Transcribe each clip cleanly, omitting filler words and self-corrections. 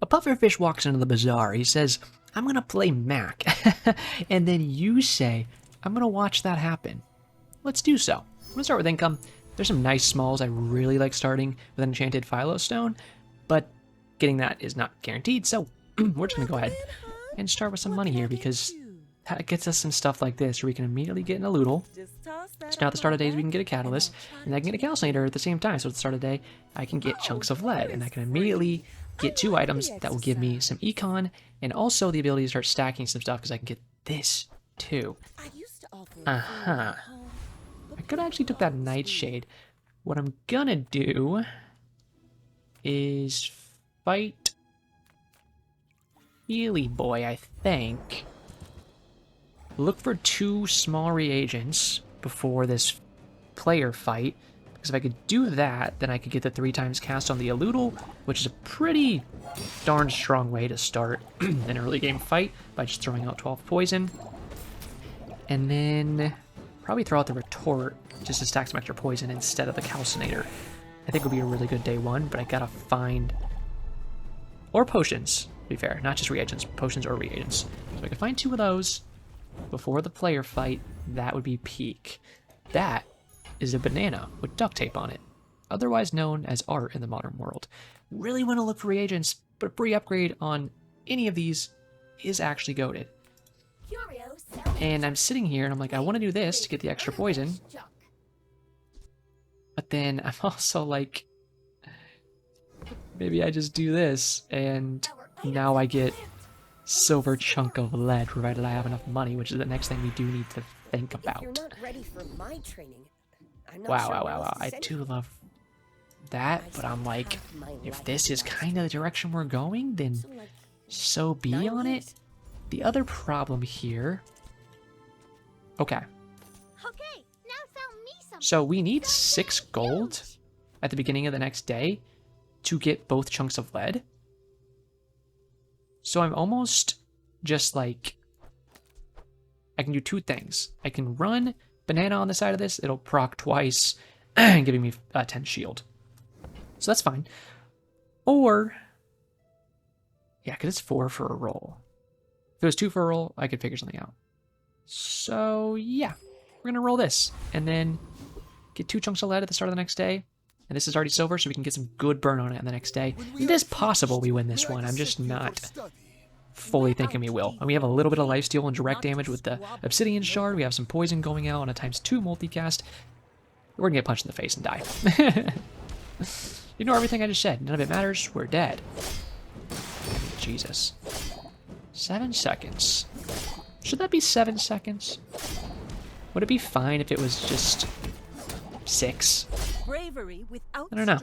pufferfish walks into the bazaar. He says, I'm gonna play Mac. And then you say, I'm gonna watch that happen. Let's do so. I'm gonna start with income. There's some nice smalls. I really like starting with an enchanted philo stone, but getting that is not guaranteed, so we're just gonna go ahead and start with some money here, because that gets us some stuff like this, where we can immediately get in a Loodle. So now at the start of days we can get a Catalyst, and I can get a Calcinator at the same time. So at the start of the day, I can get chunks of lead, and I can immediately get 2 items that will give me some econ, and also the ability to start stacking some stuff, because I can get this too. I could actually took that Nightshade. What I'm gonna do is fight Healy Boy, I think. Look for 2 small reagents before this player fight, because if I could do that, then I could get the 3 times cast on the Aludel, which is a pretty darn strong way to start an early game fight by just throwing out 12 poison. And then probably throw out the Retort just to stack some extra poison instead of the Calcinator. I think would be a really good day 1, but I gotta find... Or potions, to be fair. Not just reagents, potions or reagents. So if I could find 2 of those before the player fight, that would be peak. That is a banana with duct tape on it, otherwise known as art in the modern world. Really want to look for reagents, but a free upgrade on any of these is actually goated. And I'm sitting here and I'm like, I want to do this to get the extra poison, but then I'm also like, maybe I just do this and now I get silver chunk of lead, provided I have enough money, which is the next thing we do need to think about. Wow. I do love that, but I'm like, if this is kind of the direction we're going, then so be on it. The other problem here... Okay. So we need 6 gold at the beginning of the next day to get both chunks of lead. So I'm almost just like, I can do 2 things. I can run banana on the side of this. It'll proc twice, giving me 10 shield. So that's fine. Or, yeah, because it's 4 for a roll. If it was 2 for a roll, I could figure something out. So yeah, we're gonna roll this and then get 2 chunks of lead at the start of the next day. And this is already silver, so we can get some good burn on it on the next day. It is possible we win this one. I'm just not fully thinking we will. And we have a little bit of lifesteal and direct damage with the Obsidian Shard. We have some poison going out on a ×2 multicast. We're gonna get punched in the face and die. Ignore everything I just said. None of it matters. We're dead. Jesus. 7 seconds. Should that be 7 seconds? Would it be fine if it was just 6? I don't know.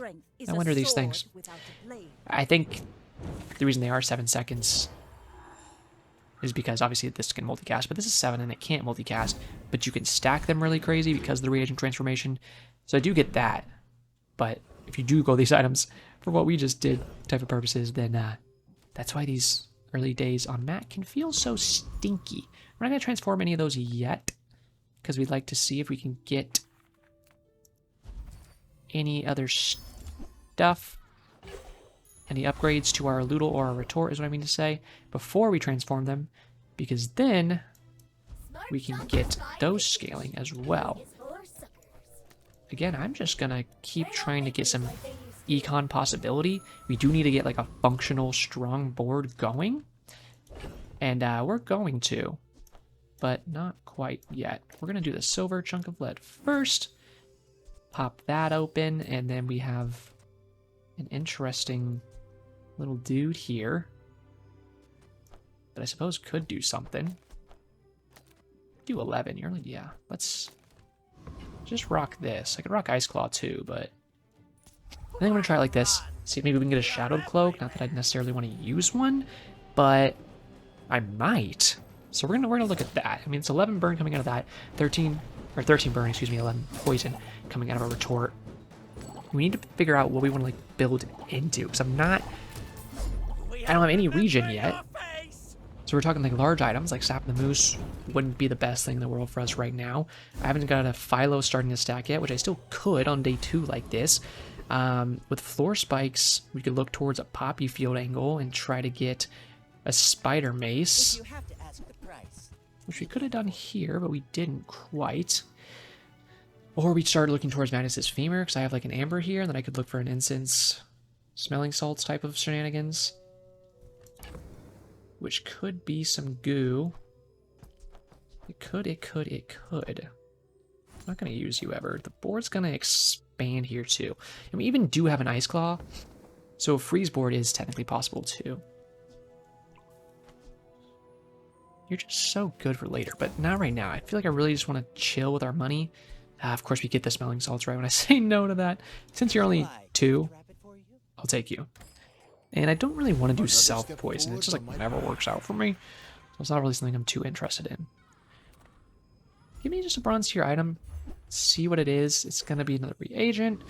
I wonder these things. I think the reason they are 7 seconds is because obviously this can multicast, but this is 7 and it can't multicast, but you can stack them really crazy because of the reagent transformation. So I do get that, but if you do go these items for what we just did type of purposes, then that's why these early days on Mac can feel so stinky. We're not going to transform any of those yet, because we'd like to see if we can get any other stuff, any upgrades to our Loodle or our Retort is what I mean to say, before we transform them, because then we can get those scaling as well. Again, I'm just gonna keep trying to get some econ possibility. We do need to get like a functional strong board going, and we're going to, but not quite yet. We're gonna do the silver chunk of lead first, pop that open, and then we have an interesting little dude here that I suppose could do something. Do 11, you're like, yeah, let's just rock this. I could rock Ice Claw too, but I think I'm gonna try it like this. See if maybe we can get a Shadowed Cloak. Not that I'd necessarily want to use one, but I might. So we're gonna look at that. I mean, it's 11 burn coming out of that, 13 burn, excuse me, 11 poison coming out of a Retort. We need to figure out what we want to like build into, because I don't have any region yet. So we're talking like large items, like Sap the Moose wouldn't be the best thing in the world for us right now. I haven't got a Philo starting to stack yet, which I still could on day 2 like this. With floor spikes, we could look towards a poppy field angle and try to get a spider mace, which we could have done here, but we didn't quite. Or we started looking towards Magnus's femur, because I have like an amber here, and then I could look for an incense smelling salts type of shenanigans, which could be some goo. It could. I'm not going to use you ever. The board's going to expand here too. And we even do have an ice claw, so a freeze board is technically possible too. You're just so good for later, but not right now. I feel like I really just want to chill with our money. Of course, we get the smelling salts right when I say no to that. Since you're only 2, I'll take you. And I don't really want to do self-poison. It just like never works out for me. So it's not really something I'm too interested in. Give me just a bronze tier item. See what it is. It's going to be another reagent.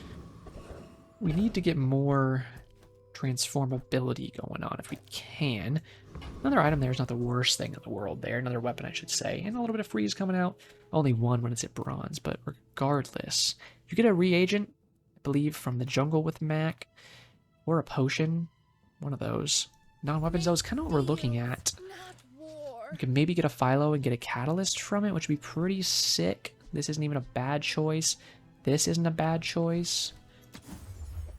We need to get more transformability going on if we can. Another item there is not the worst thing in the world there. Another weapon, I should say. And a little bit of freeze coming out. Only 1 when it's at bronze, but regardless. You get a reagent, I believe, from the jungle with Mac. Or a potion. One of those. Non-weapons, though, is kind of what we're looking at. You can maybe get a Philo and get a catalyst from it, which would be pretty sick. This isn't even a bad choice. This isn't a bad choice.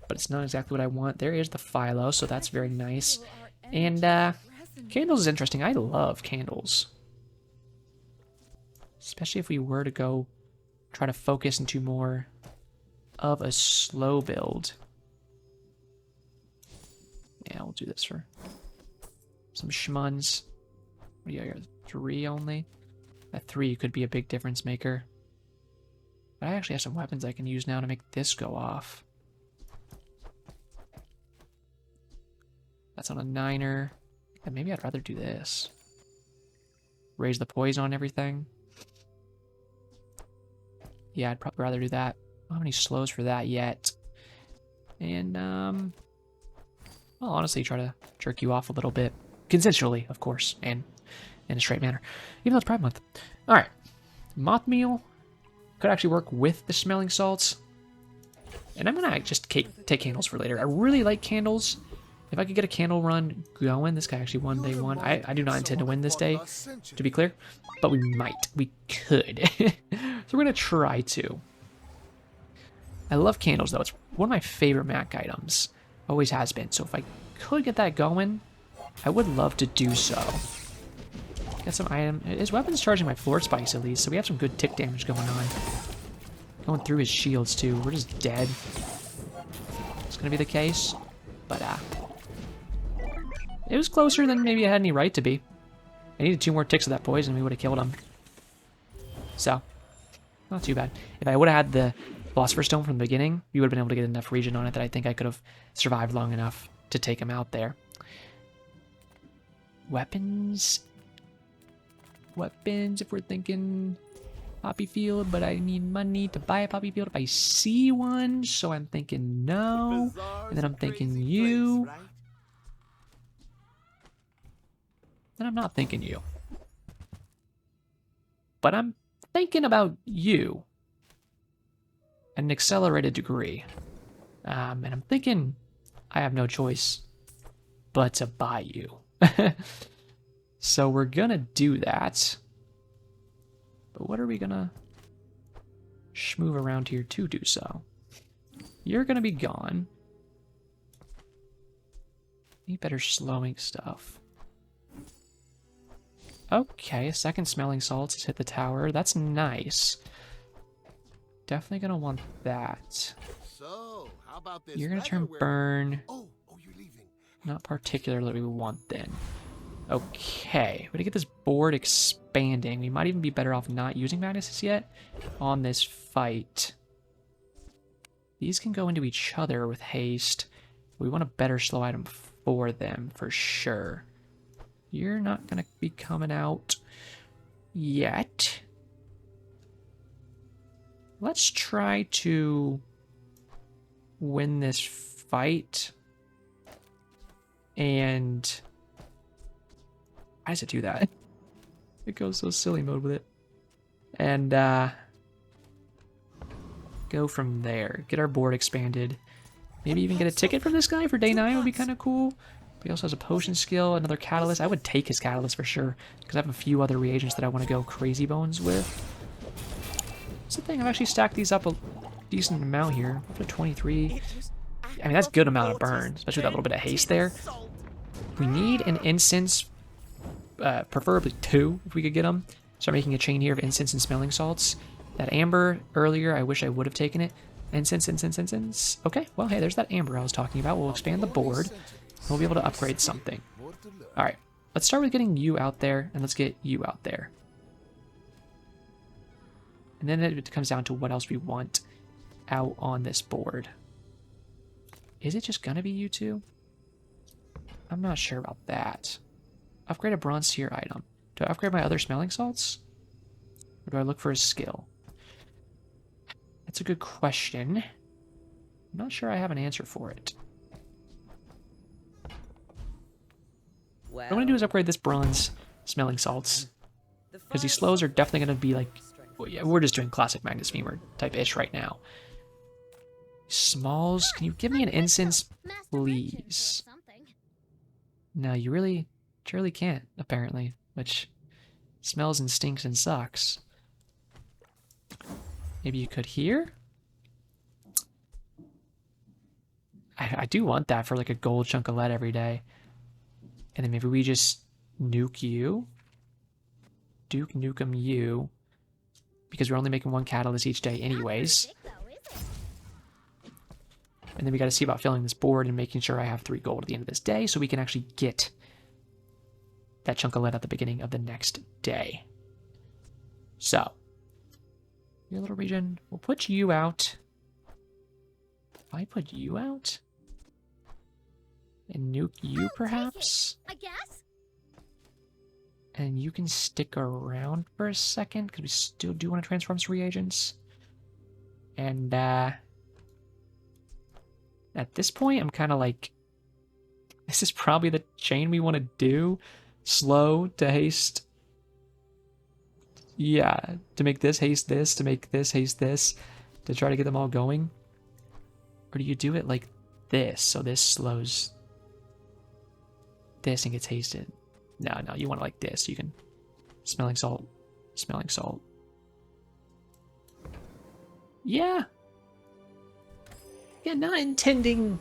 But it's not exactly what I want. There is the Philo, so that's very nice. And candles is interesting. I love candles. Especially if we were to go try to focus into more of a slow build. Yeah, we'll do this for some schmuns. What do you got? 3 only? At 3 could be a big difference maker. But I actually have some weapons I can use now to make this go off. That's on a 9er. And maybe I'd rather do this. Raise the poison on everything. Yeah, I'd probably rather do that. I don't have any slows for that yet. And, I'll honestly try to jerk you off a little bit. Consensually, of course, and in a straight manner. Even though it's Pride Month. Alright. Moth meal could actually work with the smelling salts. And I'm going to just take candles for later. I really like candles. If I could get a candle run going, this guy actually won day 1. I do not intend to win this day, to be clear. But we might. We could. So we're going to try to. I love candles, though. It's one of my favorite Mac items. Always has been. So if I could get that going, I would love to do so. Got some item. His weapon's charging my floor spikes at least, so we have some good tick damage going on. Going through his shields too. We're just dead. It's gonna be the case. But it was closer than maybe I had any right to be. I needed 2 more ticks of that poison, we would have killed him. So, not too bad. If I would have had the Philosopher's Stone from the beginning, we would have been able to get enough regen on it that I think I could have survived long enough to take him out there. Weapons. Weapons, if we're thinking poppy field, but I need money to buy a poppy field if I see one, so I'm thinking no. And then I'm thinking you. Place, right? Then I'm not thinking you. But I'm thinking about you at an accelerated degree. And I'm thinking I have no choice but to buy you. So we're gonna do that. But what are we gonna schmoove around here to do so? You're gonna be gone. Need better slowing stuff. Okay, a second smelling salts has hit the tower. That's nice. Definitely gonna want that. So, how about this? You're gonna turn burn. Oh, you're leaving. Not particularly what we want then. Okay, we're gonna get this board expanding. We might even be better off not using Magnuses yet on this fight. These can go into each other with haste. We want a better slow item for them, for sure. You're not gonna be coming out yet. Let's try to win this fight. And why does it do that? It goes so silly mode with it. And go from there. Get our board expanded. Maybe even get a ticket from this guy for day 9 would be kind of cool. But he also has a potion skill, another catalyst. I would take his catalyst for sure, because I have a few other reagents that I want to go crazy bones with. That's the thing, I've actually stacked these up a decent amount here. Up to 23. I mean, that's a good amount of burn, especially with that little bit of haste there. We need an incense, preferably 2, if we could get them. Start making a chain here of incense and smelling salts. That amber earlier, I wish I would have taken it. Incense, incense, incense. Okay, well, hey, there's that amber I was talking about. We'll expand the board. And we'll be able to upgrade something. All right, let's start with getting you out there, and let's get you out there. And then it comes down to what else we want out on this board. Is it just gonna be you two? I'm not sure about that. Upgrade a bronze tier item. Do I upgrade my other smelling salts? Or do I look for a skill? That's a good question. I'm not sure I have an answer for it. What I'm going to do is upgrade this bronze smelling salts. Because these slows are definitely going to be like... Well, yeah, we're just doing classic Magnus Femur type-ish right now. Smalls, can you give me an incense, please? No, you really can't, apparently. Which smells and stinks and sucks. Maybe you could here? I do want that for like a gold chunk of lead every day. And then maybe we just nuke you. Duke Nukem you. Because we're only making 1 catalyst each day anyways. And then we got to see about filling this board and making sure I have 3 gold at the end of this day so we can actually get that chunk of lead at the beginning of the next day. So, your little region, we'll put you out. If I put you out? And nuke you, perhaps? I guess. And you can stick around for a second, because we still do want to transform some reagents. And, at this point, I'm kind of like, this is probably the chain we want to do. Slow to haste. Yeah, to make this haste this, to make this haste this, to try to get them all going. Or do you do it like this, so this slows this and gets hasted? No, you want it like this. You can smelling salt, smelling salt. Yeah. Yeah, not intending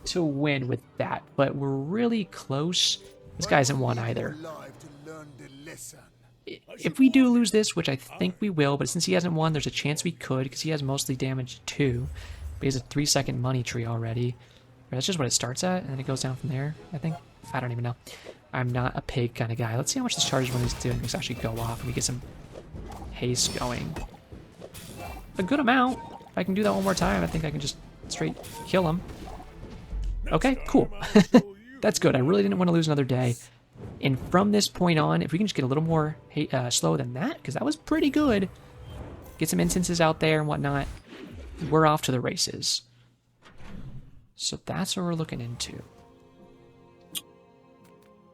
to win with that, but we're really close. This guy isn't one either. If we do lose this, which I think we will, but since he hasn't won, there's a chance we could, because he has mostly damage too. But he has a 3-second money tree already. That's just what it starts at, and then it goes down from there, I think. I don't even know. I'm not a pig kind of guy. Let's see how much this charges when he's doing this actually go off, and we get some haste going. A good amount. If I can do that one more time, I think I can just straight kill him. Okay, cool. That's good. I really didn't want to lose another day. And from this point on, if we can just get a little more slow than that, because that was pretty good. Get some instances out there and whatnot. We're off to the races. So that's what we're looking into.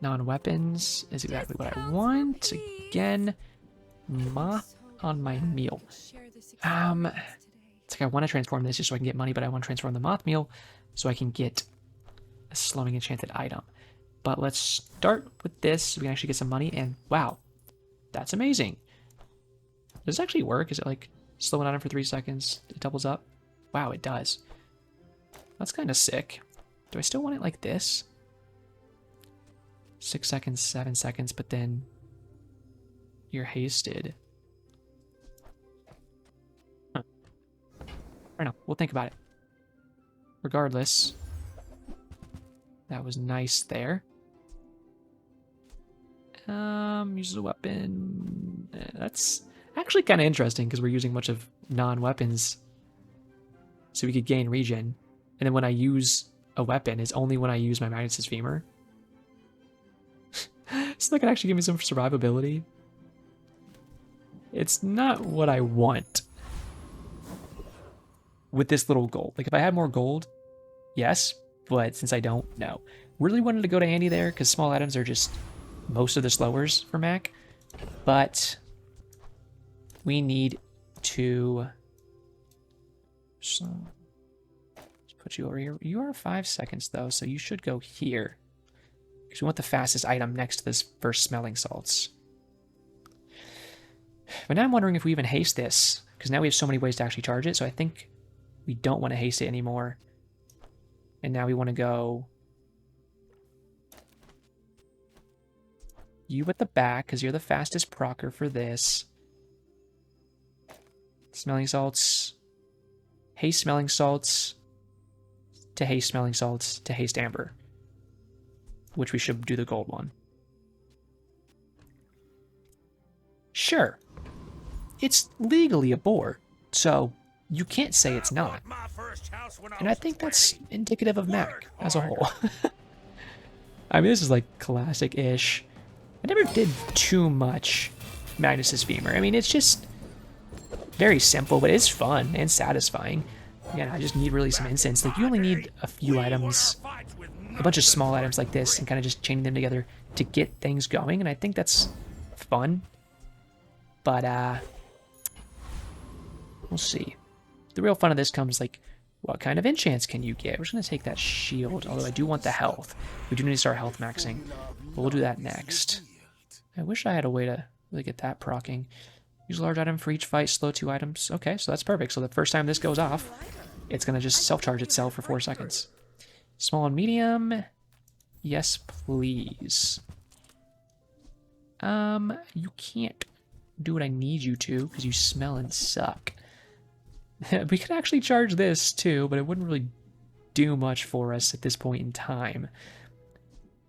Non-weapons is exactly what I want. Again, moth on my meal. It's like I want to transform this just so I can get money, but I want to transform the moth meal so I can get a slowing enchanted item. But let's start with this so we can actually get some money, and wow, that's amazing. Does this actually work? Is it like slow an item for 3 seconds? It doubles up? Wow, it does. That's kind of sick. Do I still want it like this? 6 seconds, 7 seconds, but then you're hasted. Huh. I don't know. We'll think about it. Regardless, that was nice there. Use a weapon. That's actually kind of interesting because we're using much of non-weapons, so we could gain regen. And then when I use a weapon, it's only when I use my Magnus Femur. So that can actually give me some survivability. It's not what I want with this little gold. Like if I had more gold, yes, but since I don't, no. Really wanted to go to Andy there because small items are just most of the slowers for Mac, but we need to put put you over here. You are 5 seconds, though, so you should go here. Because we want the fastest item next to this first smelling salts. But now I'm wondering if we even haste this, because now we have so many ways to actually charge it, so I think we don't want to haste it anymore. And now we want to go you at the back, because you're the fastest procer for this. Smelling salts. Haste smelling salts. To haste smelling salts. To haste amber. Which we should do the gold one. Sure. It's legally a bore, so you can't say it's not. And I think that's indicative of Mac as a whole. I mean, this is like classic-ish. I never did too much Magnus's Femur. I mean, it's just very simple, but it's fun and satisfying. Again, I just need really some incense. Like, you only need a few items, a bunch of small items like this, and kind of just chaining them together to get things going, and I think that's fun. But, we'll see. The real fun of this comes, like, what kind of enchants can you get? We're just going to take that shield, although I do want the health. We do need to start health maxing, but we'll do that next. I wish I had a way to really get that proccing. Use a large item for each fight, slow 2 items. Okay, so that's perfect. So the first time this goes off, it's going to just self-charge itself for 4 seconds. Small and medium. Yes, please. You can't do what I need you to, because you smell and suck. We could actually charge this too, but it wouldn't really do much for us at this point in time.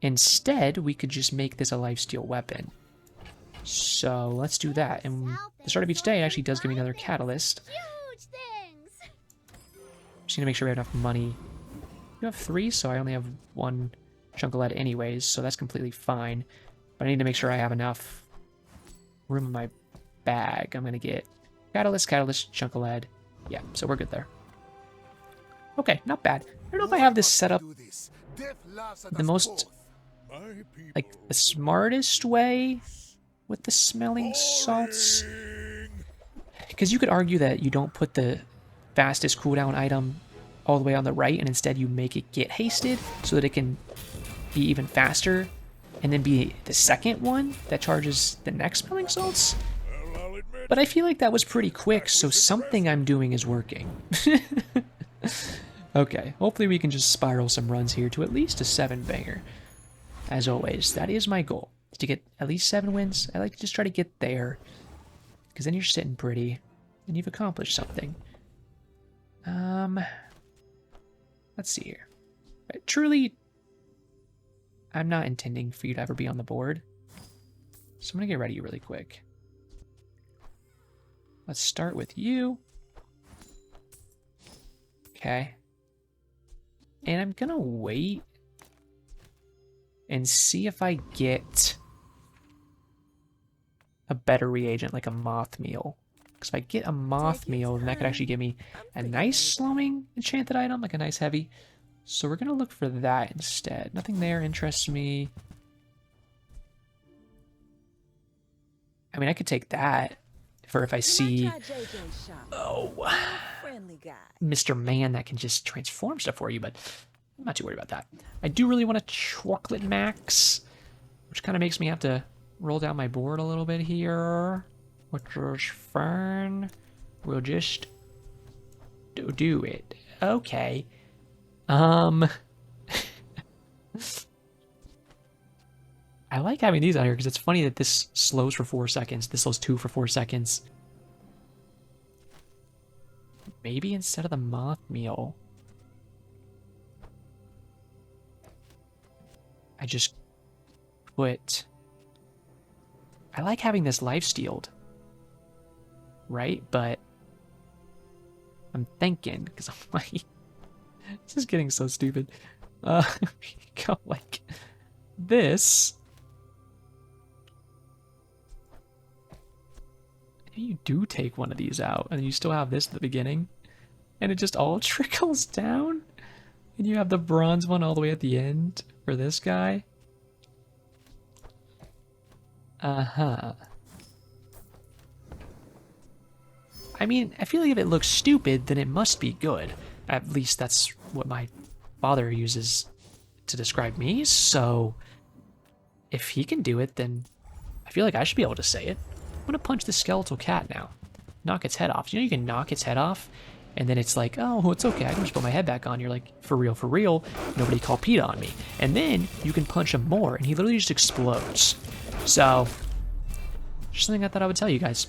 Instead, we could just make this a lifesteal weapon. So let's do that. And the start of each day actually does give me another catalyst. Just need to make sure we have enough money. You have 3, so I only have 1 chunk of lead anyways, so that's completely fine. But I need to make sure I have enough room in my bag. I'm going to get catalyst, chunk of lead. Yeah, so we're good there. Okay, not bad. I don't know if I have this set up the most, like, the smartest way with the smelling salts. Because you could argue that you don't put the fastest cooldown item all the way on the right, and instead you make it get hasted so that it can be even faster, and then be the second one that charges the next smelling salts. But I feel like that was pretty quick, so something I'm doing is working. Okay, hopefully we can just spiral some runs here to at least a 7-banger. As always, that is my goal, is to get at least 7 wins. I like to just try to get there, because then you're sitting pretty, and you've accomplished something. Let's see here. But truly, I'm not intending for you to ever be on the board, so I'm gonna get ready really quick. Let's start with you. Okay. And I'm gonna wait and see if I get a better reagent, like a moth meal. Because if I get a moth meal, then that could actually give me a nice slowing enchanted item, like a nice heavy. So we're gonna look for that instead. Nothing there interests me. I mean, I could take that for if I see, Mr. Man that can just transform stuff for you, but I'm not too worried about that. I do really want a chocolate max, which kind of makes me have to roll down my board a little bit here, which is fine. We'll just do it. Okay. I like having these out here because it's funny that this slows for 4 seconds. This slows 2 for 4 seconds. Maybe instead of the moth meal, I just put... I like having this life-stealed, right? But I'm thinking, because I'm like... this is getting so stupid. Go like this. You do take one of these out, and you still have this at the beginning, and it just all trickles down, and you have the bronze one all the way at the end for this guy. I mean, I feel like if it looks stupid, then it must be good. At least that's what my father uses to describe me, so if he can do it, then I feel like I should be able to say it. I'm gonna punch the skeletal cat now. Knock its head off. You know you can knock its head off, and then it's like, oh, it's okay, I can just put my head back on. You're like, for real, nobody call PETA on me. And then you can punch him more, and he literally just explodes. So, just something I thought I would tell you guys.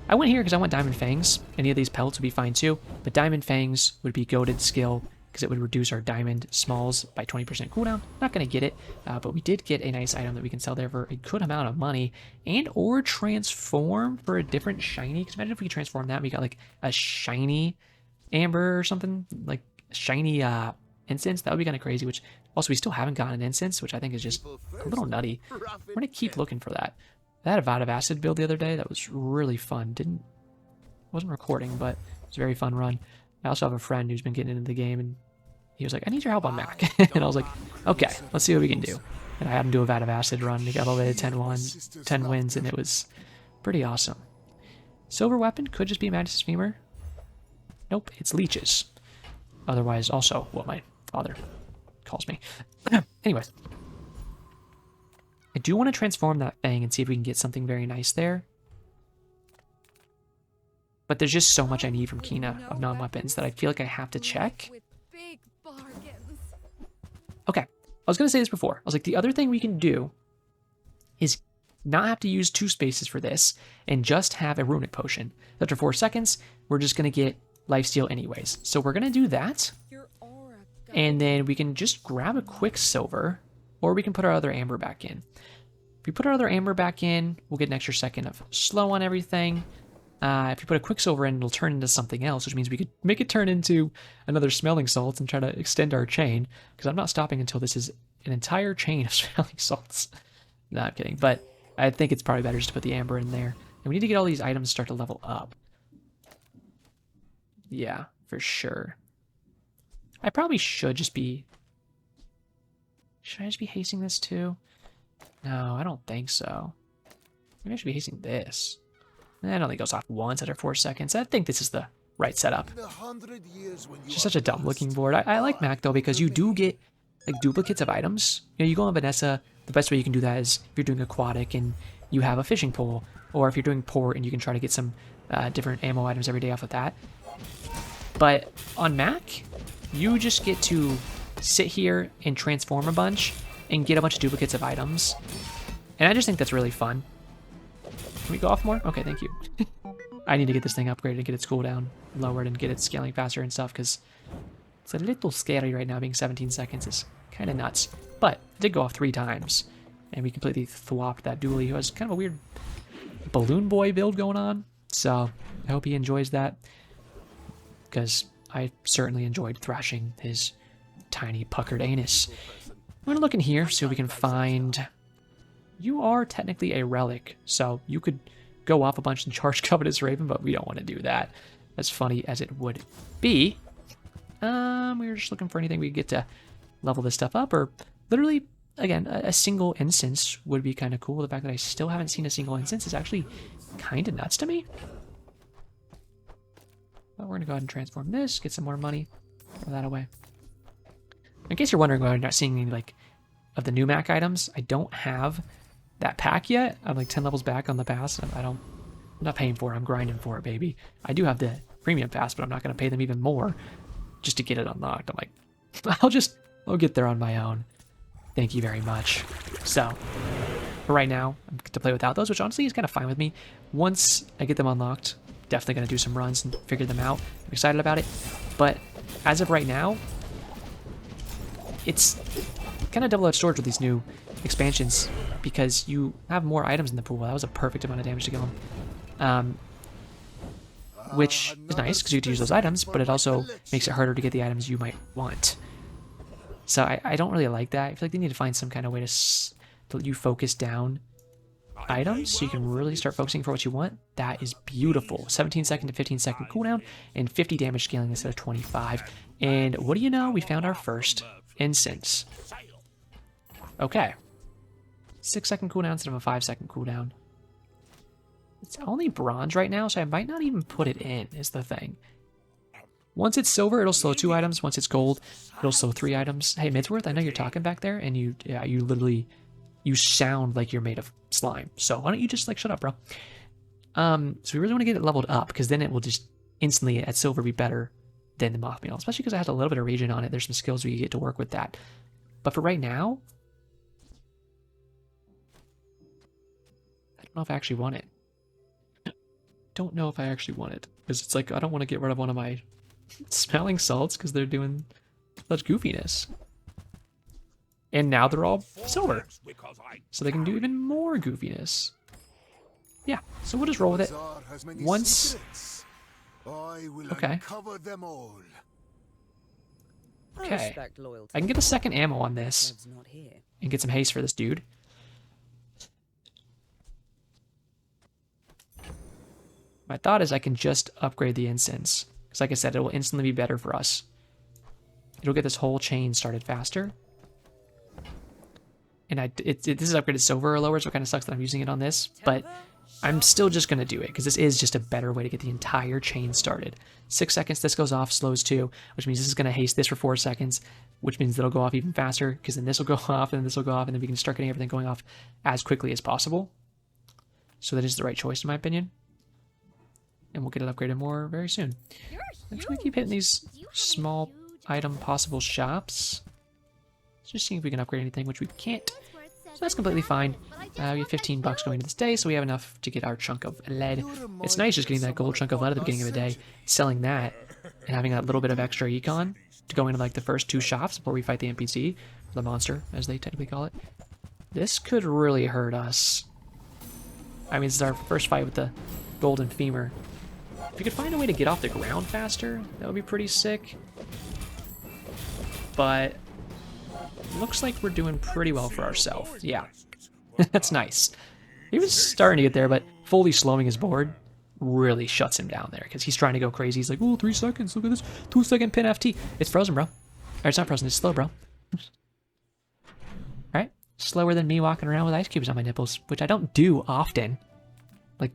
I went here because I want Diamond Fangs. Any of these pelts would be fine too, but Diamond Fangs would be goated skill because it would reduce our Diamond Smalls by 20% cooldown. Not going to get it, but we did get a nice item that we can sell there for a good amount of money, and or transform for a different shiny. Because imagine if we transform that, we got like a shiny Amber or something, like shiny incense. That would be kind of crazy, which also we still haven't gotten an incense, which I think is just a little nutty. We're going to keep looking for that. I had a Vat of Acid build the other day that was really fun. Wasn't recording, but it was a very fun run. I also have a friend who's been getting into the game, and he was like, I need your help on Mac. And I was like, okay, let's see what we can do. And I had him do a Vat of Acid run. He got all the way to 10 wins, and it was pretty awesome. Silver weapon could just be Mantis Femur. Nope, it's leeches. Otherwise, also what my father calls me. Anyways. I do want to transform that Fang and see if we can get something very nice there. But there's just so much I need from Kina of non-weapons that I feel like I have to check. Okay, I was going to say this before. I was like, the other thing we can do is not have to use 2 spaces for this and just have a runic potion. After 4 seconds, we're just going to get lifesteal anyways. So we're going to do that. And then we can just grab a quick silver, or we can put our other amber back in. If we put our other amber back in, we'll get an extra second of slow on everything. If you put a quicksilver in, it'll turn into something else, which means we could make it turn into another smelling salts and try to extend our chain, because I'm not stopping until this is an entire chain of smelling salts. No, I'm kidding, but I think it's probably better just to put the amber in there. And we need to get all these items start to level up. Yeah, for sure. I probably should just be... Should I just be hasting this too? No, I don't think so. Maybe I should be hasting this. It only goes off once every 4 seconds. I think this is the right setup. It's just such a dumb looking board. I like Mac though because you do get like duplicates of items. You know, you go on Vanessa, the best way you can do that is if you're doing aquatic and you have a fishing pole, or if you're doing port and you can try to get some different ammo items every day off of that. But on Mac, you just get to sit here and transform a bunch and get a bunch of duplicates of items. And I just think that's really fun. Can we go off more? Okay, thank you. I need to get this thing upgraded and get its cooldown lowered and get it scaling faster and stuff, because it's a little scary right now. Being 17 seconds is kind of nuts. But it did go off 3 times, and we completely thwopped that dually, who has kind of a weird balloon boy build going on. So I hope he enjoys that, because I certainly enjoyed thrashing his tiny puckered anus. I'm going to look in here, see what we can find. You are technically a relic, so you could go off a bunch and charge Covetous Raven, but we don't want to do that. As funny as it would be. We were just looking for anything we could get to level this stuff up, or literally, again, a single instance would be kind of cool. The fact that I still haven't seen a single instance is actually kind of nuts to me. But we're going to go ahead and transform this, get some more money, throw that away. In case you're wondering why I'm not seeing any, like, of the new Mac items, I don't have that pack yet. I'm like 10 levels back on the pass. I'm not paying for it. I'm grinding for it, baby. I do have the premium pass, but I'm not going to pay them even more just to get it unlocked. I'm like, I'll get there on my own. Thank you very much. So, for right now, I'm going to play without those, which honestly is kind of fine with me. Once I get them unlocked, definitely going to do some runs and figure them out. I'm excited about it. But as of right now, it's kind of double-edged sword with these new expansions, because you have more items in the pool. That was a perfect amount of damage to kill him. Which is nice, because you get to use those items, but it also makes it harder to get the items you might want. So I don't really like that. I feel like they need to find some kind of way to let you focus down items so you can really start focusing for what you want. That is beautiful. 17 second to 15 second cooldown and 50 damage scaling instead of 25. And what do you know? We found our first incense. Okay. 6 second cooldown instead of a 5 second cooldown. It's only bronze right now, so I might not even put it in, is the thing. Once it's silver, it'll slow 2 items. Once it's gold, it'll slow 3 items. Hey, Midsworth, I know you're talking back there, and you literally, you sound like you're made of slime. So why don't you just, like, shut up, bro? So we really want to get it leveled up, because then it will just instantly, at silver, be better than the moth meal. Especially because it has a little bit of regen on it. There's some skills we get to work with that. But for right now, I don't know if I actually want it. Don't know if I actually want it. Because it's like, I don't want to get rid of one of my smelling salts because they're doing such goofiness. And now they're all silver. So they can do even more goofiness. Yeah, so we'll just roll with it. Once... Okay. Okay. I can get a second ammo on this. And get some haste for this dude. My thought is I can just upgrade the incense. Because like I said, it will instantly be better for us. It'll get this whole chain started faster. And this is upgraded silver or lower, so it kind of sucks that I'm using it on this. But I'm still just going to do it, because this is just a better way to get the entire chain started. 6 seconds, this goes off, slows 2, which means this is going to haste this for 4 seconds, which means it'll go off even faster, because then this will go off, and then this will go off, and then we can start getting everything going off as quickly as possible. So that is the right choice, in my opinion. And we'll get it upgraded more very soon. I'm just going to keep hitting these small item possible shops. Just seeing if we can upgrade anything, which we can't. So that's completely fine. We have 15 bucks going to this day, so we have enough to get our chunk of lead. It's nice just getting that gold chunk of lead at the beginning of the day, selling that, and having that little bit of extra econ to go into like the first 2 shops before we fight the NPC, the monster, as they technically call it. This could really hurt us. I mean, this is our first fight with the golden femur. If we could find a way to get off the ground faster, that would be pretty sick. But looks like we're doing pretty well for ourselves. Yeah, that's nice. He was starting to get there, but fully slowing his board really shuts him down there because he's trying to go crazy. He's like, oh, 3 seconds. Look at this. 2-second pin FT. It's frozen, bro. Or it's not frozen. It's slow, bro. Alright. Slower than me walking around with ice cubes on my nipples, which I don't do often. Like,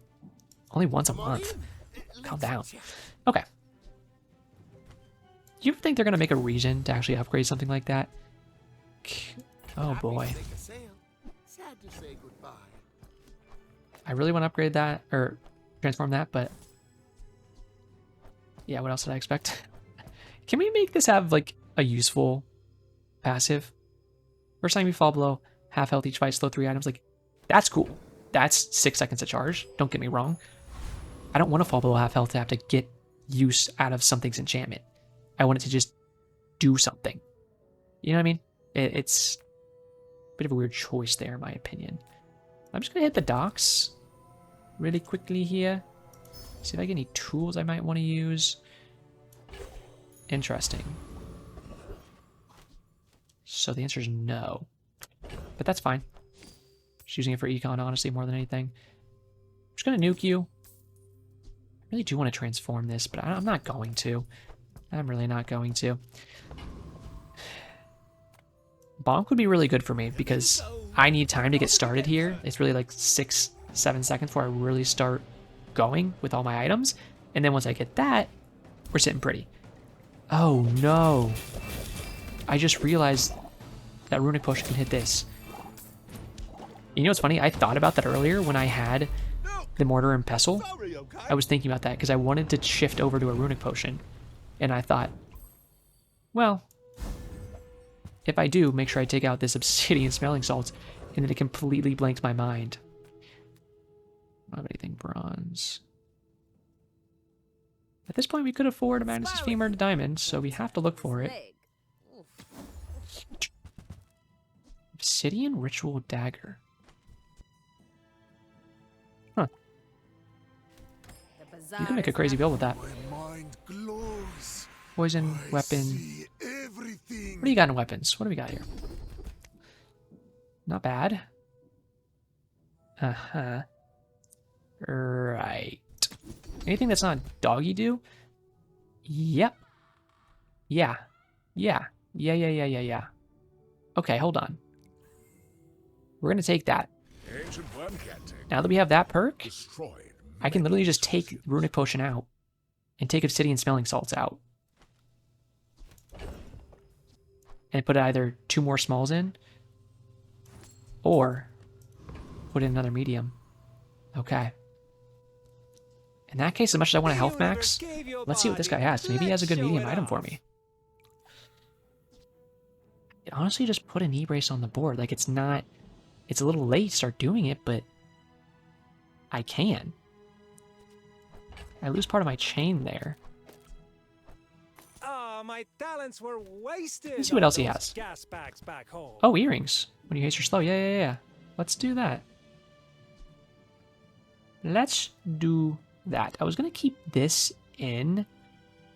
only once a month. Calm down. Okay. Do you think they're going to make a reason to actually upgrade something like that? Oh boy. I really want to upgrade that, or transform that, but... yeah, what else did I expect? Can we make this have, like, a useful passive? First time you fall below half health each fight, slow 3 items. Like, that's cool. That's 6 seconds of charge. Don't get me wrong. I don't want to fall below half health to have to get use out of something's enchantment. I want it to just do something. You know what I mean? It's a bit of a weird choice there, in my opinion. I'm just going to hit the docks really quickly here. See if I get any tools I might want to use. Interesting. So the answer is no. But that's fine. Just using it for econ, honestly, more than anything. I'm just going to nuke you. I really do want to transform this, but I'm not going to. I'm really not going to. Bonk would be really good for me because I need time to get started here. It's really like 6-7 seconds before I really start going with all my items. And then once I get that, we're sitting pretty. Oh no. I just realized that runic potion can hit this. You know what's funny? I thought about that earlier when I had the mortar and pestle. I was thinking about that because I wanted to shift over to a runic potion. And I thought, well, if I do, make sure I take out this obsidian smelling salts. And then it completely blanked my mind. I don't have anything bronze. At this point, we could afford a Magnus's Femur and a diamond, so we have to look for it. Obsidian Ritual Dagger. Huh. You can make a crazy build with that. Poison, weapon. What do you got in weapons? What do we got here? Not bad. Uh-huh. Right. Anything that's not doggy do? Yep. Yeah. Yeah. Okay, hold on. We're gonna take that. Now that we have that perk, I can literally just take Runic Potion out and take Obsidian Smelling Salts out. and put either 2 more smalls in, or put in another medium. Okay. In that case, as much as I want a health max, let's see what this guy has. Maybe he has a good medium item for me. It honestly just put a knee brace on the board. Like, it's not... It's a little late to start doing it, but I can. I lose part of my chain there. My talents were wasted. Let's see what else he has. Gas bags back home. Oh, earrings. When you haste or slow. Yeah. Let's do that. Let's do that. I was going to keep this in,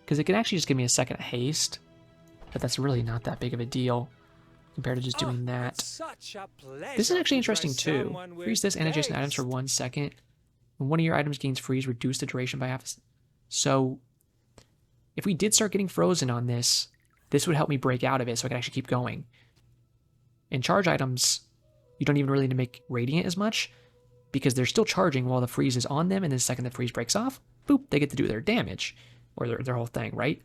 because it can actually just give me a second haste, but that's really not that big of a deal compared to just doing that. This is actually interesting too. Freeze this and adjacent items for 1 second. When one of your items gains freeze, reduce the duration by half. So if we did start getting frozen on this, this would help me break out of it so I can actually keep going. In charge items, you don't even really need to make radiant as much, because they're still charging while the freeze is on them, and the second the freeze breaks off, boop, they get to do their damage, or their whole thing, right?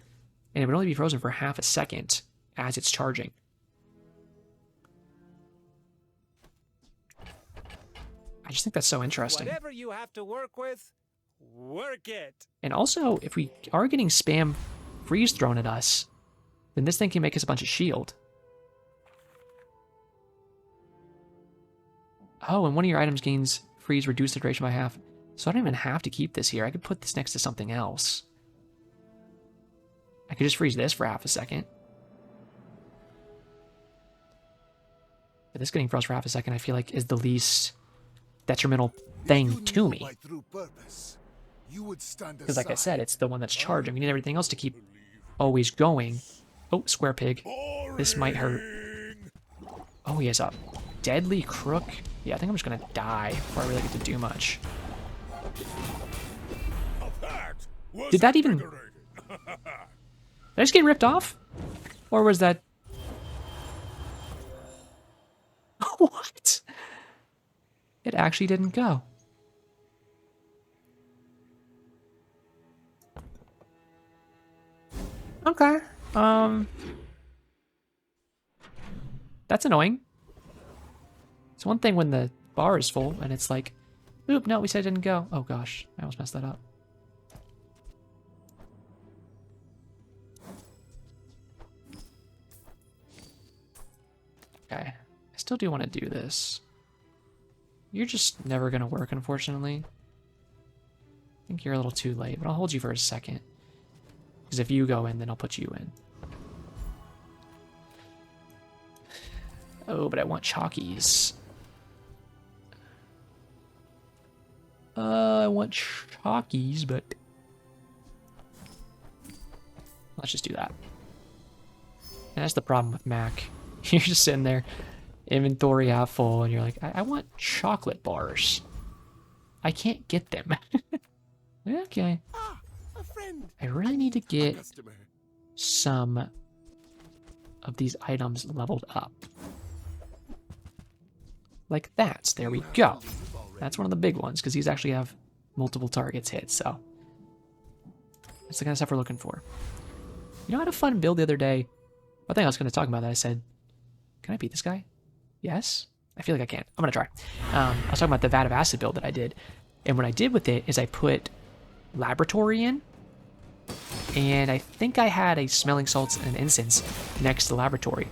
And it would only be frozen for half a second as it's charging. I just think that's so interesting. Whatever you have to work with, work it. And also, if we are getting spam freeze thrown at us, then this thing can make us a bunch of shield. Oh, and one of your items gains freeze, reduce the duration by half. So I don't even have to keep this here. I could put this next to something else. I could just freeze this for half a second. But this getting froze for half a second, I feel like, is the least detrimental thing to me. Because like I said, it's the one that's charging. We need everything else to keep always going. Oh, square pig. This might hurt. Oh, he has a deadly crook. Yeah, I think I'm just gonna die before I really get to do much. Did that even... Did I just get ripped off? Or was that... What? It actually didn't go. Okay. That's annoying. It's one thing when the bar is full and it's like, oop, no, we said it didn't go. Oh gosh, I almost messed that up. Okay, I still do want to do this. You're just never going to work, unfortunately. I think you're a little too late, but I'll hold you for a second. Because if you go in, then I'll put you in. Oh, but I want chalkies. I want chalkies, but... Let's just do that. And that's the problem with Mac. You're just sitting there, inventory half full, and you're like, I want chocolate bars. I can't get them. Okay. I really need to get some of these items leveled up. Like that. There we go. That's one of the big ones, because these actually have multiple targets hit, so. That's the kind of stuff we're looking for. You know, I had a fun build the other day. I think I was going to talk about that. I said, can I beat this guy? Yes? I feel like I can. I'm going to try. I was talking about the vat of acid build that I did. And what I did with it is I put laboratory in. And I think I had a smelling salts and incense next to the laboratory.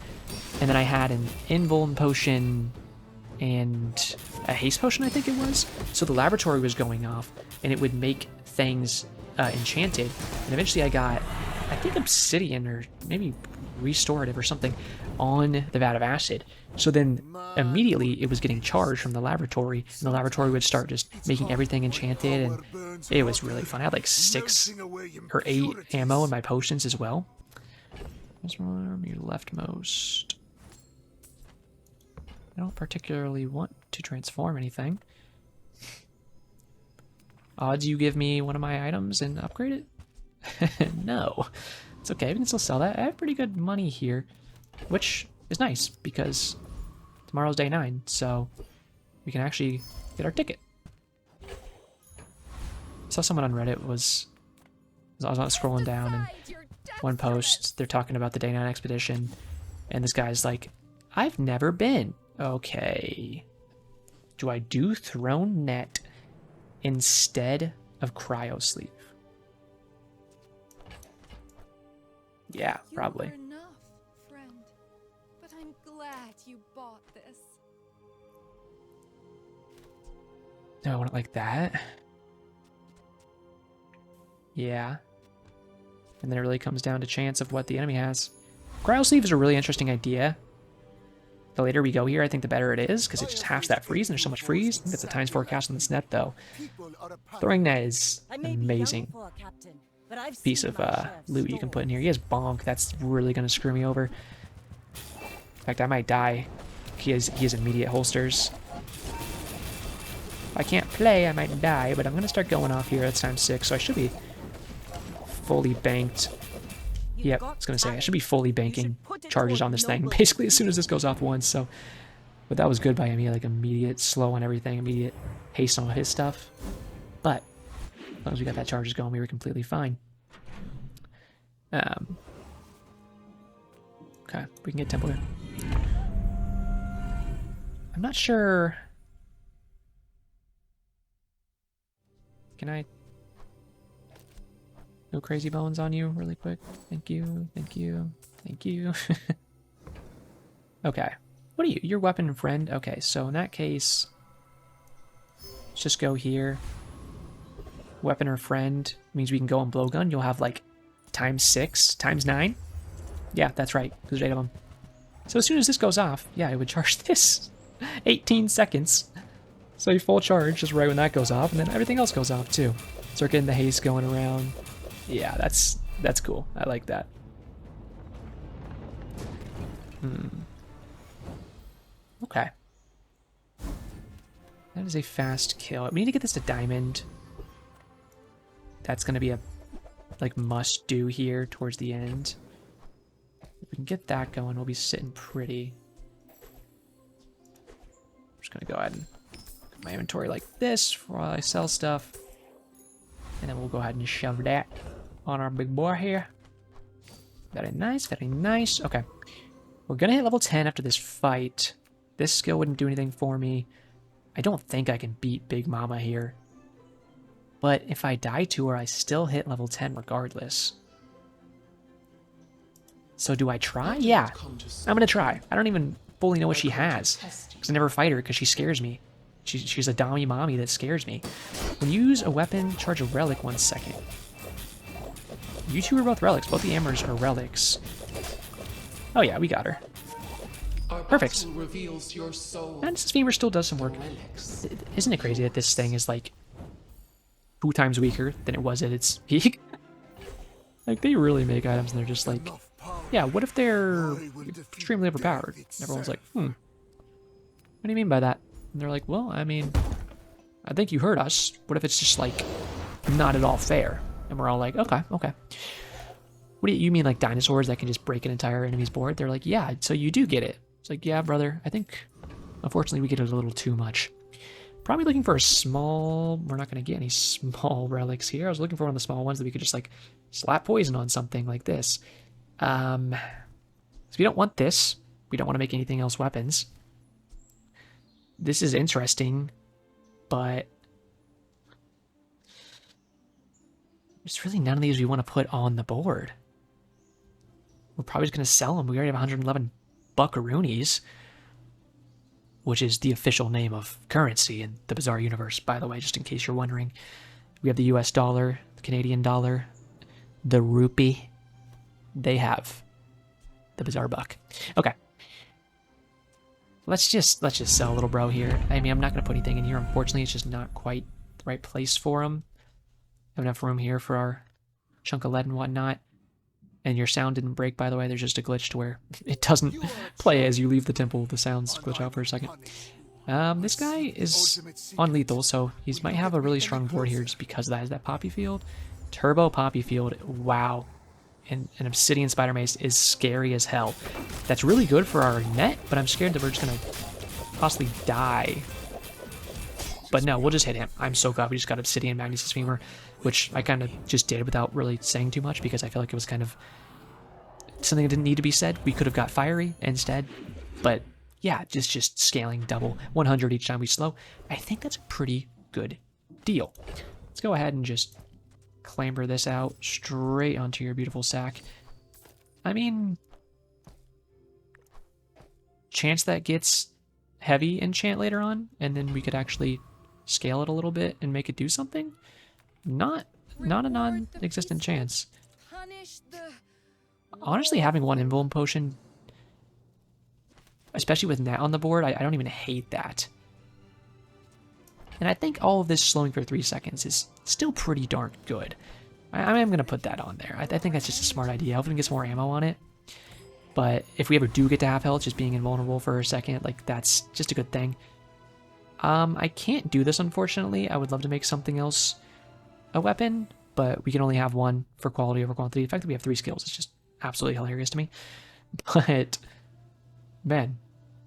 And then I had an invuln potion and a haste potion, I think it was. So the laboratory was going off, and it would make things enchanted. And eventually I got, I think, obsidian or maybe restorative or something on the vat of acid. So then immediately it was getting charged from the laboratory, and the laboratory would start just making everything enchanted, and it was really fun. I had like 6 or 8 ammo in my potions as well. What's your leftmost? I don't particularly want to transform anything. Odds you give me one of my items and upgrade it? No. It's okay, we can still sell that. I have pretty good money here, which is nice because tomorrow's day 9, so we can actually get our ticket. I saw someone on Reddit I was scrolling down, and one post, they're talking about the day 9 expedition, And this guy's like, I've never been. Okay. Do I do Throne Net instead of Cryo Sleep? Yeah, probably. You were enough, friend. But I'm glad you bought this. Do I want it like that? Yeah. And then it really comes down to chance of what the enemy has. Cryo Sleeve is a really interesting idea. The later we go here, I think the better it is, because it just halves that freeze, and there's so much freeze. It's the times forecast on this net, though. Throwing net is an amazing piece of loot you can put in here. He has Bonk. That's really going to screw me over. In fact, I might die. He has immediate holsters. If I can't play, I might die, but I'm going to start going off here. That's time 6, so I should be fully banked. Yep, I was going to say, I should be fully banking charges on this thing, basically as soon as this goes off once, so... But that was good by me, like immediate slow on everything, immediate haste on his stuff. But, as long as we got that charges going, we were completely fine. Okay, we can get tempo here. I'm not sure... Can I... No crazy bones on you really quick? Thank you, thank you, thank you. Okay. What are you? Your weapon friend? Okay, so in that case... Let's just go here. Weapon or friend means we can go on blowgun. You'll have like times 6, times 9. Yeah, that's right. There's 8 of them. So as soon as this goes off, yeah, it would charge this. 18 seconds. So you full charge just right when that goes off, and then everything else goes off too. Start getting the haste going around. Yeah, that's cool. I like that. Okay. That is a fast kill. We need to get this to diamond. That's going to be a like must do here towards the end. If we can get that going, we'll be sitting pretty. I'm just going to go ahead and put my inventory like this while I sell stuff. And then we'll go ahead and shove that on our big boy here. Very nice, very nice. Okay. We're going to hit level 10 after this fight. This skill wouldn't do anything for me. I don't think I can beat Big Mama here. But if I die to her, I still hit level 10 regardless. So do I try? Yeah, I'm going to try. I don't even fully know what she has. Because I never fight her because she scares me. She's a dommy mommy that scares me. When you use a weapon, charge a relic 1 second. You two are both relics. Both the Amers are relics. Oh yeah, we got her. Perfect. And this Femur still does some work. Isn't it crazy that this thing is like 2 times weaker than it was at its peak? Like, they really make items and they're just like, yeah, what if they're extremely overpowered? And everyone's like, what do you mean by that? And they're like, well, I mean, I think you heard us. What if it's just like not at all fair? And we're all like, okay. What do you mean, like dinosaurs that can just break an entire enemy's board? They're like, yeah, so you do get it. It's like, yeah, brother, I think, unfortunately, we get it a little too much. Probably looking for a small... We're not going to get any small relics here. I was looking for one of the small ones that we could just, like, slap poison on something like this. So we don't want this. We don't want to make anything else weapons. This is interesting, but... There's really none of these we want to put on the board. We're probably just going to sell them. We already have 111 buckaroonies, which is the official name of currency in the Bazaar universe, by the way, just in case you're wondering. We have the US dollar, the Canadian dollar, the rupee. They have the Bazaar buck. Okay. Let's just sell a little bro here. I mean, I'm not going to put anything in here. Unfortunately, it's just not quite the right place for him. Have enough room here for our chunk of lead and whatnot. And your sound didn't break, by the way. There's just a glitch to where it doesn't play as you leave the temple. The sounds glitch out for a second. This guy is on lethal, so he might have a really strong board here just because that is that Poppy Field. Turbo Poppy Field. Wow. And an Obsidian Spider Mace is scary as hell. That's really good for our net, but I'm scared that we're just going to possibly die. But no, we'll just hit him. I'm so glad we just got Obsidian Magnesis Femur, which I kind of just did without really saying too much because I feel like it was kind of something that didn't need to be said. We could have got fiery instead. But yeah, just scaling double 100 each time we slow. I think that's a pretty good deal. Let's go ahead and just clamber this out straight onto your beautiful sack. I mean, chance that gets heavy enchant later on, and then we could actually scale it a little bit and make it do something. Not a non-existent chance. Punish the Honestly, having one invuln potion, especially with Nat on the board, I don't even hate that. And I think all of this slowing for 3 seconds is still pretty darn good. I am going to put that on there. I think that's just a smart idea. Hopefully it gets more ammo on it. But if we ever do get to half health, just being invulnerable for a second, like, that's just a good thing. I can't do this, unfortunately. I would love to make something else a weapon, but we can only have one for quality over quantity. The fact that we have 3 skills is just absolutely hilarious to me. But, man,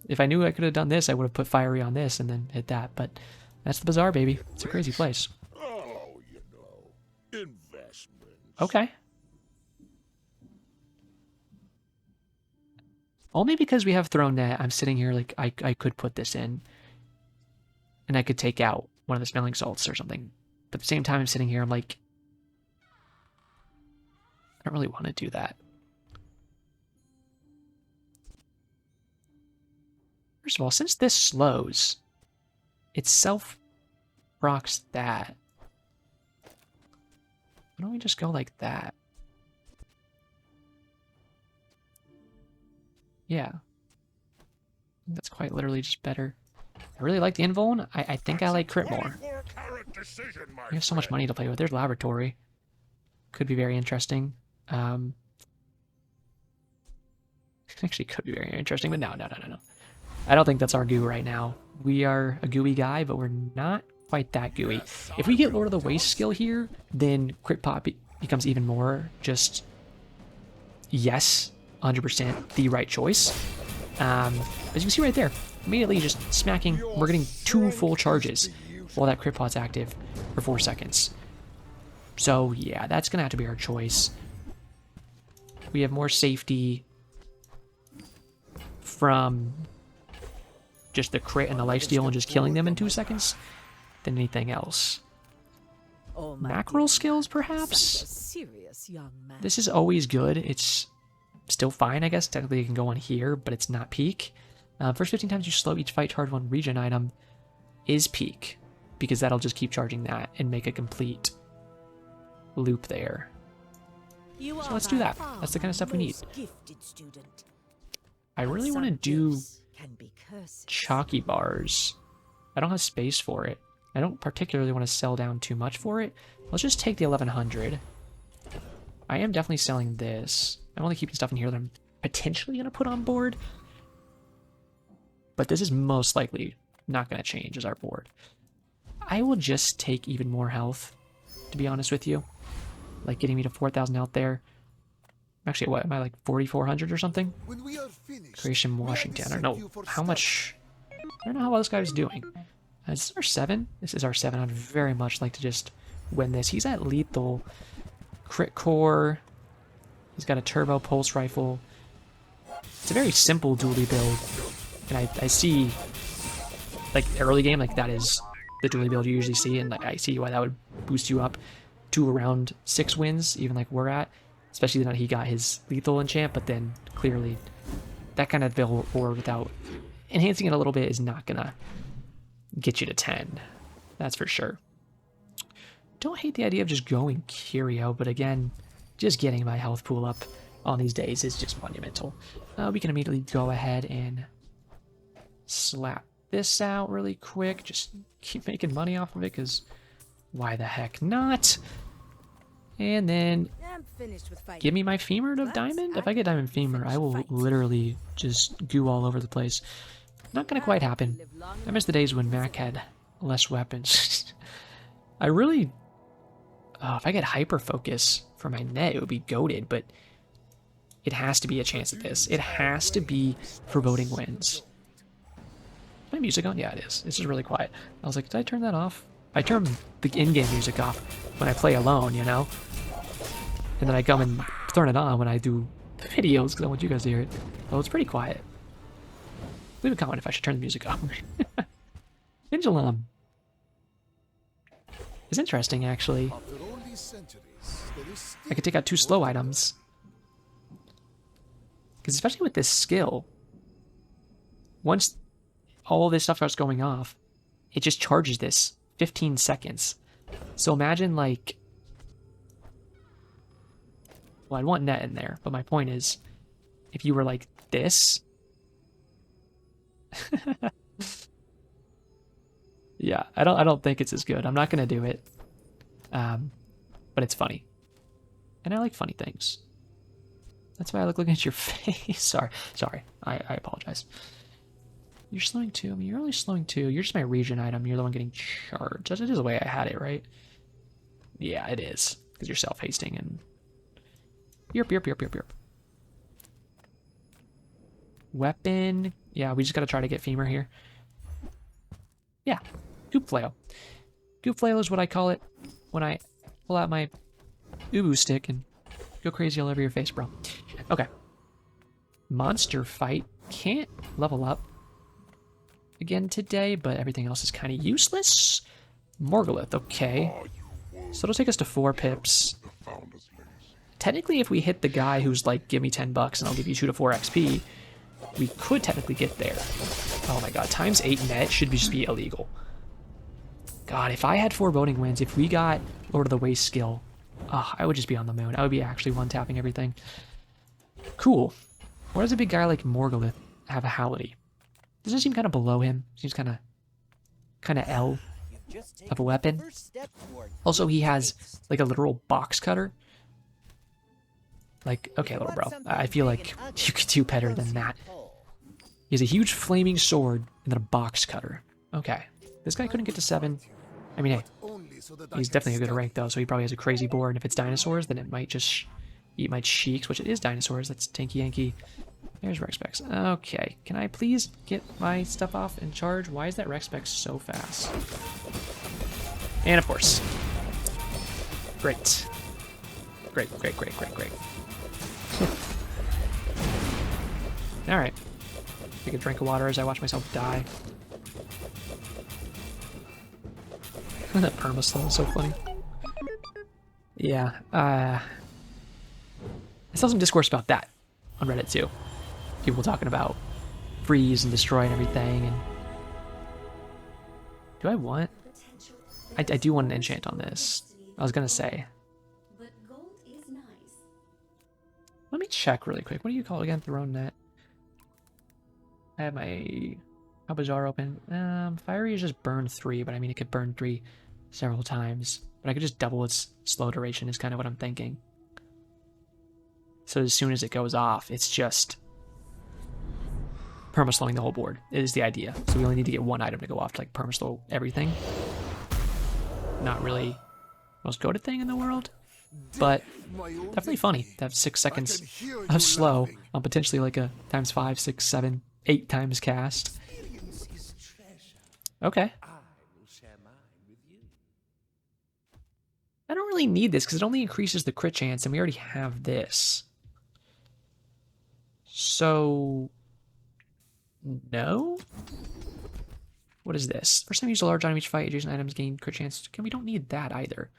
if I knew I could have done this, I would have put fiery on this and then hit that. But that's the Bazaar, baby. It's a crazy place. Oh, you know, investments. Okay. Only because we have thrown net, I'm sitting here like I could put this in. And I could take out one of the smelling salts or something. But at the same time, I'm sitting here, I'm like, I don't really want to do that. First of all, since this slows, it self-procs that. Why don't we just go like that? Yeah. That's quite literally just better. I really like the invuln. I think I like crit more. We have so much money to play with. There's laboratory. Could be very interesting. Actually could be very interesting, but no. I don't think that's our goo right now. We are a gooey guy, but we're not quite that gooey. If we get Lord of the Waste skill here, then crit pop becomes even more just, yes, 100% the right choice. As you can see right there, immediately just smacking, we're getting 2 full charges while that crit pot's active for 4 seconds. So yeah, that's gonna have to be our choice. We have more safety from just the crit and the lifesteal and just killing them in 2 seconds than anything else. Mackerel skills, perhaps? This is always good. It's still fine, I guess. Technically, it can go on here, but it's not peak. First 15 times you slow each fight, charge 1 regen item is peak, because that'll just keep charging that and make a complete loop there. So let's do that. That's the kind of stuff we need. I really want to do chalky bars. I don't have space for it. I don't particularly want to sell down too much for it. Let's just take the 1100. I am definitely selling this. I'm only keeping stuff in here that I'm potentially going to put on board. But this is most likely not going to change as our board. I will just take even more health, to be honest with you. Like getting me to 4,000 out there. Actually, what, am I like 4,400 or something? When we are finished, Creation Washington. I don't know how much... I don't know how well this guy is doing. Is this our 7? This is our 7. I'd very much like to just win this. He's at lethal. Crit core. He's got a turbo pulse rifle. It's a very simple dually build. And I see, like, early game, like, that is the dually build you usually see. And like, I see why that would boost you up to around 6 wins, even like we're at. Especially now he got his lethal enchant, but then clearly that kind of build or without enhancing it a little bit is not gonna get you to 10. That's for sure. Don't hate the idea of just going Curio, but again, just getting my health pool up on these days is just monumental. We can immediately go ahead and slap this out really quick. Just keep making money off of it, because why the heck not? And then give me my femur of diamond. If I get diamond femur, I will literally just goo all over the place. Not gonna quite happen. I miss the days when Mac had less weapons. I really... if I get hyper focus for my net, it would be goated, but it has to be a chance at this. It has to be foreboding wins. Is my music on? Yeah, it is. It's just really quiet. I was like, did I turn that off? I turn the in-game music off when I play alone, you know? And then I come and turn it on when I do the videos because I want you guys to hear it. Oh, it's pretty quiet. Leave a comment if I should turn the music up. Pendulum is interesting, actually. After all these centuries, there is I could take out 2 slow items. Because especially with this skill, once all this stuff starts going off, it just charges this 15 seconds. So imagine, like... Well, I'd want net in there, but my point is, if you were like this... Yeah, I don't think it's as good. I'm not gonna do it. But it's funny. And I like funny things. That's why I like looking at your face. Sorry. I apologize. You're slowing too. I mean, you're only slowing too. You're just my region item. You're the one getting charged. That is the way I had it, right? Yeah, it is. Because you're self-hasting and... Yerp. Weapon. Yeah, we just gotta try to get femur here. Yeah. Goop flail. Goop flail is what I call it when I pull out my ubu stick and go crazy all over your face, bro. Okay. Monster fight. Can't level up again today, but everything else is kind of useless. Morgulith, okay. So it'll take us to 4 pips. Technically, if we hit the guy who's like, give me 10 bucks and I'll give you 2 to 4 XP, we could technically get there. Oh my god, times 8 net should just be illegal. God, if I had foreboding winds, if we got Lord of the Waste skill, I would just be on the moon. I would be actually one-tapping everything. Cool. Why does a big guy like Morgulith have a Howlity? Doesn't it seem kind of below him? Seems kind of L of a weapon. Also, he has like a literal box cutter. Like, okay, little bro, I feel like you could do better than that. He has a huge flaming sword and then a box cutter. Okay, this guy couldn't get to 7. I mean, hey, he's definitely a good rank though, so he probably has a crazy board. And if it's dinosaurs, then it might just eat my cheeks, which it is dinosaurs. That's Tanky Yankee. There's Rexpex. Okay, can I please get my stuff off and charge? Why is that Rexpex so fast? And of course, great. Alright. Take a drink of water as I watch myself die. That perma-slow is so funny. Yeah, I saw some discourse about that on Reddit too. People talking about freeze and destroy and everything, and... Do I want... I do want an enchant on this. I was gonna say. Let me check really quick. What do you call it again? Throne net. I have my Bazaar open. Fiery is just burn 3, but I mean it could burn 3 several times. But I could just double its slow duration is kind of what I'm thinking. So as soon as it goes off, it's just perma-slowing the whole board. It is the idea. So we only need to get 1 item to go off to like perma-slow everything. Not really the most goated thing in the world. But definitely funny to have 6 seconds of slow on potentially like a times 5, 6, 7, 8 times cast. Okay. I don't really need this because it only increases the crit chance and we already have this. So... No? What is this? First time you use a large item each fight, adjacent items gain crit chance. We don't need that either.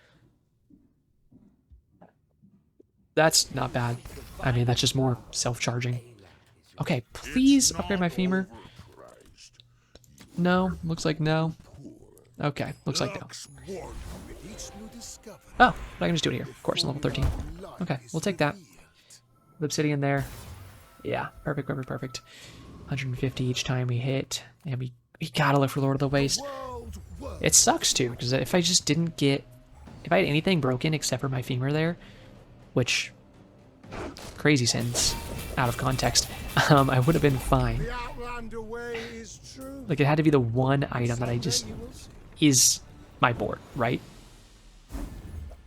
That's not bad. I mean, that's just more self-charging. Okay, please upgrade my femur. No, looks like no. Okay, looks like no. Oh, I can just do it here. Of course, level 13. Okay, we'll take that. Obsidian there. Yeah, perfect. 150 each time we hit. And we gotta look for Lord of the Waste. It sucks too, because if I just didn't get... If I had anything broken except for my femur there, which... Crazy sins out of context, I would have been fine. Like, it had to be the one item that I just... is my board, right?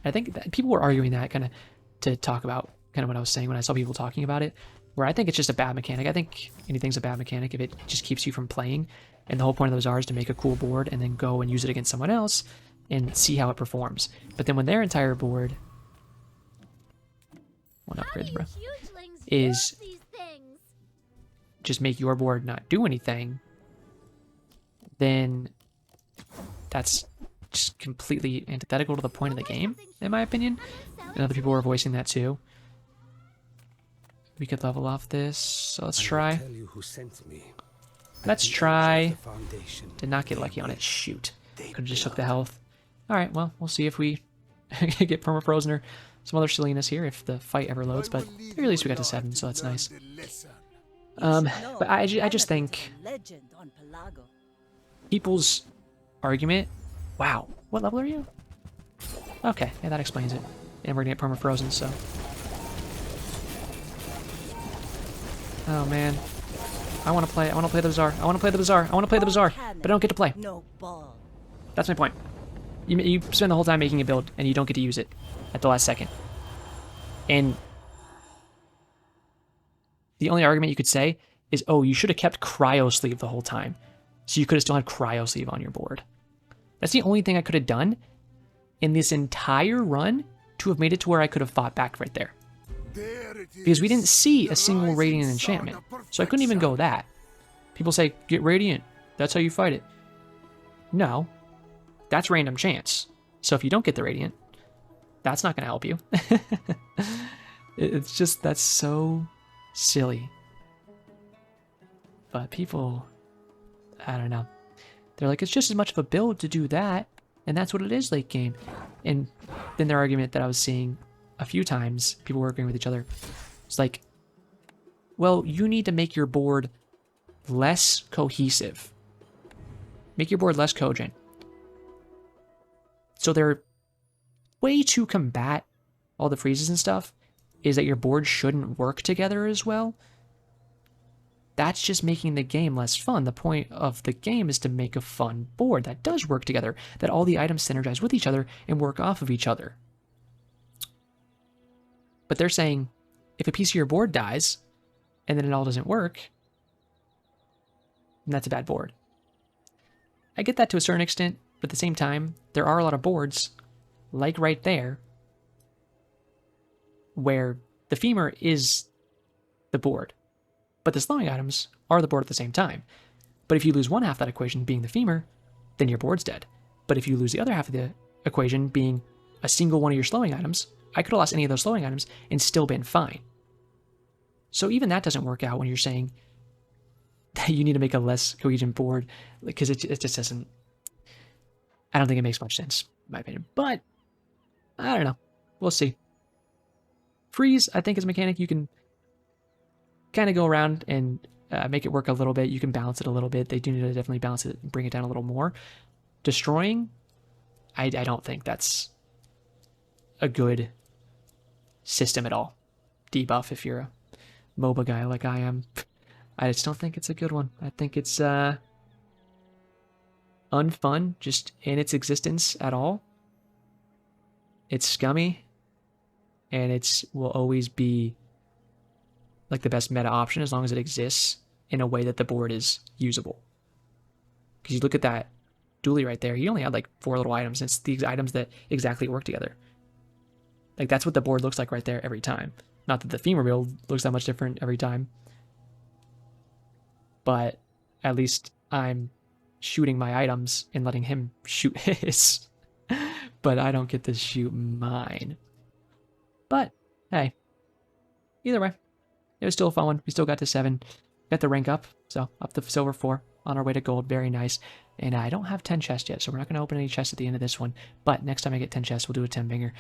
I think that people were arguing that kind of to talk about kind of what I was saying when I saw people talking about it, where I think it's just a bad mechanic. I think anything's a bad mechanic if it just keeps you from playing, and the whole point of those is to make a cool board and then go and use it against someone else and see how it performs. But then when their entire board... One upgrades, bro. is just make your board not do anything, then that's just completely antithetical to the point of the game, in my opinion. And other people were voicing that too. We could level off this, so let's try. Tell you who sent me. Let's try. The foundation. Did not get lucky on it. Shoot. Could have just took the health. Alright, well, we'll see if we get permafrozen or some other silliness here if the fight ever loads, but at the very least we got to 7, so that's nice. But I just think people's argument... Wow, what level are you? Okay, yeah, that explains it. And we're gonna get permafrozen, so... Oh man. I wanna play the Bazaar. I wanna play the Bazaar. I wanna play the Bazaar, but I don't get to play. No ball. That's my point. You spend the whole time making a build, and you don't get to use it at the last second. And the only argument you could say is, oh, you should have kept Cryo Sleeve the whole time. So you could have still had Cryo Sleeve on your board. That's the only thing I could have done in this entire run to have made it to where I could have fought back right there. Because we didn't see a single Radiant enchantment, so I couldn't even go that. People say, get Radiant, that's how you fight it. No, that's random chance. So if you don't get the Radiant, that's not going to help you. It's just, that's so silly. But people, I don't know. They're like, it's just as much of a build to do that, and that's what it is late game. And then their argument that I was seeing a few times, people were agreeing with each other, it's like, well, you need to make your board less cohesive. Make your board less cogent. So their way to combat all the freezes and stuff is that your board shouldn't work together as well. That's just making the game less fun. The point of the game is to make a fun board that does work together, that all the items synergize with each other and work off of each other. But they're saying, if a piece of your board dies, and then it all doesn't work, then that's a bad board. I get that to a certain extent, but at the same time, there are a lot of boards, like right there, where the femur is the board, but the slowing items are the board at the same time. But if you lose one half of that equation being the femur, then your board's dead. But if you lose the other half of the equation being a single one of your slowing items, I could have lost any of those slowing items and still been fine. So even that doesn't work out when you're saying that you need to make a less coherent board, because it just doesn't... I don't think it makes much sense, in my opinion. But, I don't know. We'll see. Freeze, I think, is a mechanic you can kind of go around and make it work a little bit. You can balance it a little bit. They do need to definitely balance it and bring it down a little more. Destroying, I don't think that's a good system at all. Debuff if you're a MOBA guy like I am. I just don't think it's a good one. I think it's unfun just in its existence at all. It's scummy, and it's will always be like the best meta option as long as it exists in a way that the board is usable. Because you look at that dually right there, he only had like 4 little items, and it's these items that exactly work together. Like that's what the board looks like right there every time. Not that the femur build looks that much different every time, but at least I'm shooting my items and letting him shoot his. But I don't get to shoot mine. But hey, either way, it was still a fun one. We still got to 7, got the rank up, so up to silver 4 on our way to gold. Very nice. And I don't have 10 chests yet, so we're not going to open any chests at the end of this one. But next time I get 10 chests, we'll do a 10 banger.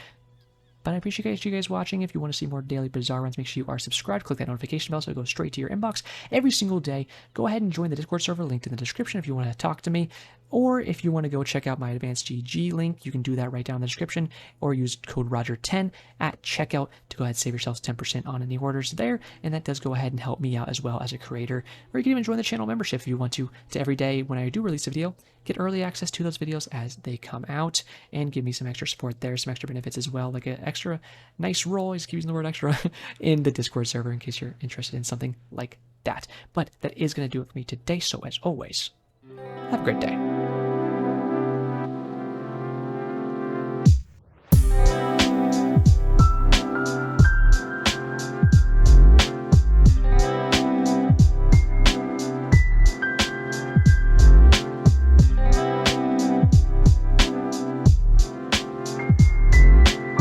But I appreciate you guys watching. If you want to see more daily Bazaar runs, make sure you are subscribed. Click that notification bell so it goes straight to your inbox every single day. Go ahead and join the Discord server linked in the description if you want to talk to me. Or if you want to go check out my Advanced GG link, you can do that right down in the description. Or use code Roger10 at checkout to go ahead and save yourselves 10% on any orders there. And that does go ahead and help me out as well as a creator. Or you can even join the channel membership if you want to every day when I do release a video, get early access to those videos as they come out and give me some extra support there, some extra benefits as well, like an extra nice role, I just keep using the word extra, in the Discord server in case you're interested in something like that. But that is going to do it for me today, so as always, have a great day.